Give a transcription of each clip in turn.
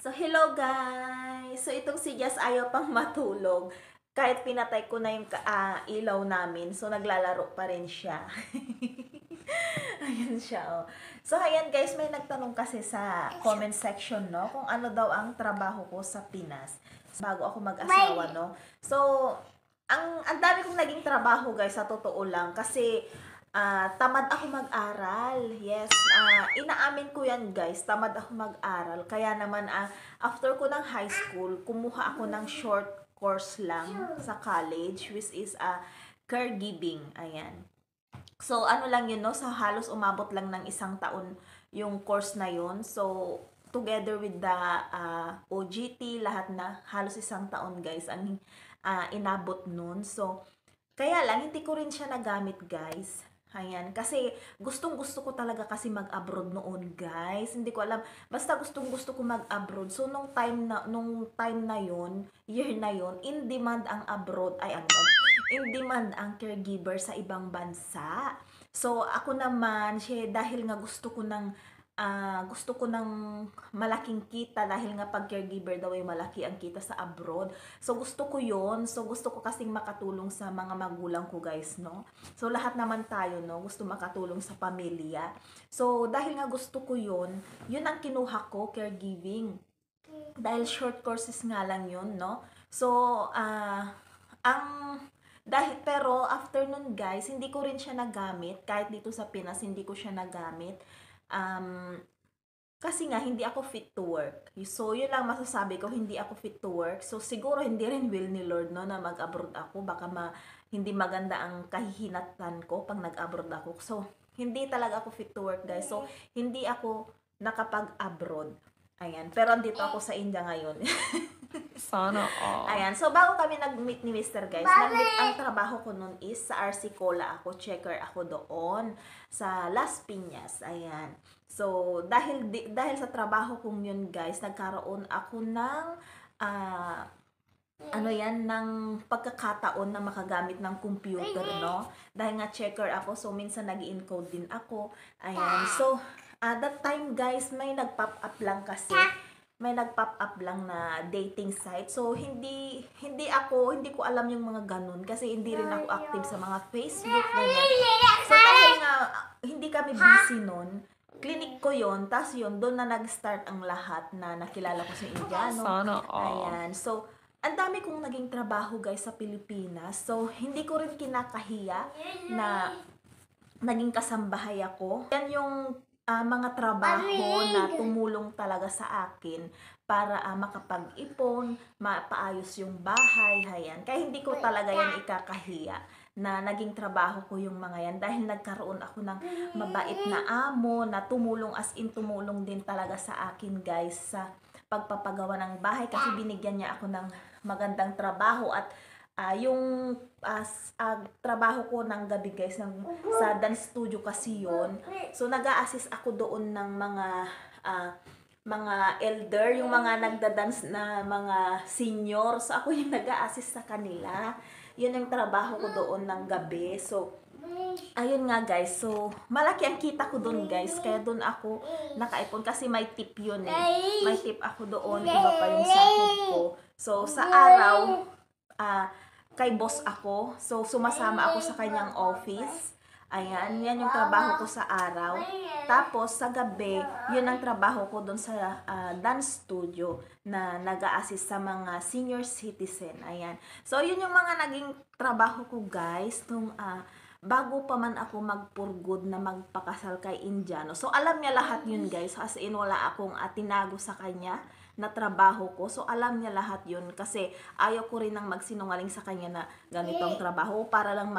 So, hello guys! So, itong si Jess ayaw pang matulog. Kahit pinatay ko na yung ilaw namin, so naglalaro pa rin siya. Ayan siya, oh. So, ayan guys, may nagtanong kasi sa comment section, no? Kung ano daw ang trabaho ko sa Pinas. Bago ako mag-asawa, no? So, ang dami kong naging trabaho guys, sa totoo lang. Kasi, tamad ako mag-aral. Yes, inaamin ko yan guys, tamad ako mag-aral. Kaya naman, after ko ng high school, kumuha ako ng short course lang sa college, which is caregiving. Ayan. So, ano lang yun, no? So, halos umabot lang ng 1 taon yung course na yun. So, together with the OGT, lahat na, halos 1 taon, guys, ang inabot nun. So, kaya lang, hindi ko rin siya nagamit, guys. Ayan, kasi gustong-gusto ko talaga kasi mag-abroad noon, guys. Hindi ko alam, basta gustong-gusto ko mag-abroad. So nung time na 'yon, year na 'yon, in demand ang abroad, in demand ang caregiver sa ibang bansa. So ako naman, dahil nga gusto ko ng malaking kita dahil nga pag caregiver daw ay malaki ang kita sa abroad. So gusto ko 'yon. So gusto ko kasing makatulong sa mga magulang ko, guys, no. So lahat naman tayo, no, gusto makatulong sa pamilya. So dahil nga gusto ko 'yon, 'yun ang kinuha ko, caregiving. Dahil short courses nga lang 'yun, no. So ang pero after nun, guys, hindi ko rin siya nagamit. Kahit dito sa Pinas, hindi ko siya nagamit. Um, Kasi nga, hindi ako fit to work. So, yun lang masasabi ko, hindi ako fit to work. So, siguro hindi rin will ni Lord, no, na mag-abroad ako. Baka hindi maganda ang kahihinatan ko pag nag-abroad ako. So, hindi talaga ako fit to work, guys. So, hindi ako nakapag-abroad. Ayan. Pero andito ako sa India ngayon. Sana all. Ayan. So, bago kami nag-meet ni Mr. Guys, nag-meet ang trabaho ko nun is sa RC Cola ako. Checker ako doon sa Las Piñas. Ayan. So, dahil sa trabaho kong yun, guys, nagkaroon ako ng ng pagkakataon na makagamit ng computer, no? Dahil nga checker ako, so minsan nag-encode din ako. Ayan. So, that time, guys, may nag-pop up lang kasi. May nag-pop up lang na dating site. So, hindi ko alam yung mga ganun kasi hindi rin ako active sa mga Facebook, ganyan. So, dahil nga hindi kami busy nun, clinic ko yon, tas yun, doon na nag-start ang lahat na nakilala ko sa Indiano. Sana all. Ayan. So, ang dami kong naging trabaho, guys, sa Pilipinas. So, hindi ko rin kinakahiya na naging kasambahay ako. Yan yung mga trabaho na tumulong talaga sa akin para makapag-ipon, mapaayos yung bahay, hayan. Kaya hindi ko talaga yan ikakahiya na naging trabaho ko yung mga yan dahil nagkaroon ako ng mabait na amo na tumulong, as in tumulong din talaga sa akin, guys, sa pagpapagawa ng bahay kasi binigyan niya ako ng magandang trabaho at yung trabaho ko ng gabi, guys, sa dance studio kasi yun. So, nag-a-assist ako doon ng mga elder, yung mga nagda-dance na mga senior. So, ako yung nag-a-assist sa kanila. Yun yung trabaho ko doon ng gabi. So, ayun nga, guys. So, malaki ang kita ko doon, guys. Kaya doon ako nakaipon kasi may tip yun eh. May tip ako doon. Iba pa yung sahod ko. So, sa araw, kay boss ako. So, sumasama ako sa kanyang office. Ayan, yan yung trabaho ko sa araw. Tapos, sa gabi, yun ang trabaho ko doon sa dance studio na nag-a-assist sa mga senior citizen. Ayan. So, yun yung mga naging trabaho ko, guys, nung bago pa man ako magpurgod na magpakasal kay Indiano. So, alam niya lahat yun, guys. As in, wala akong tinago sa kanya na trabaho ko. So, alam niya lahat yun kasi ayaw ko rin nang magsinungaling sa kanya na ganito ang trabaho para lang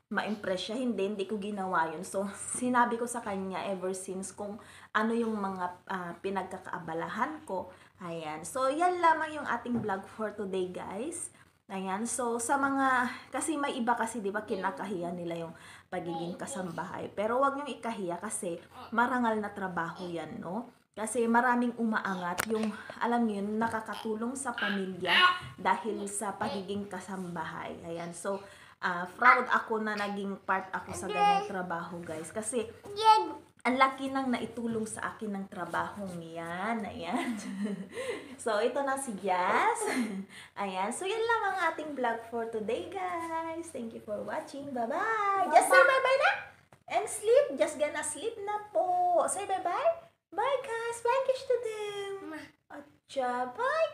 ma-impress siya. Hindi ko ginawa yun. So, sinabi ko sa kanya ever since kung ano yung mga pinagkakaabalahan ko. Ayan. So, yan lamang yung ating vlog for today, guys. Ayan. So, sa mga, kasi may iba kasi, di ba, kinakahiya nila yung pagiging kasambahay. Pero wag niyong ikahiya kasi marangal na trabaho yan, no? Kasi maraming umaangat yung, alam niyo yun, nakakatulong sa pamilya dahil sa pagiging kasambahay. Ayan. So, proud ako na naging part ako sa ganyang trabaho, guys. Kasi, ang laki nang naitulong sa akin ng trabahong yan. Ayan. So, ito na si Jazz. Ayan. So, yan lang ang ating vlog for today, guys. Thank you for watching. Bye-bye. Just say bye-bye na. And sleep. Just gonna sleep na po. Say bye-bye. Bye, guys. Bye, kiss to them. Atcha. Bye,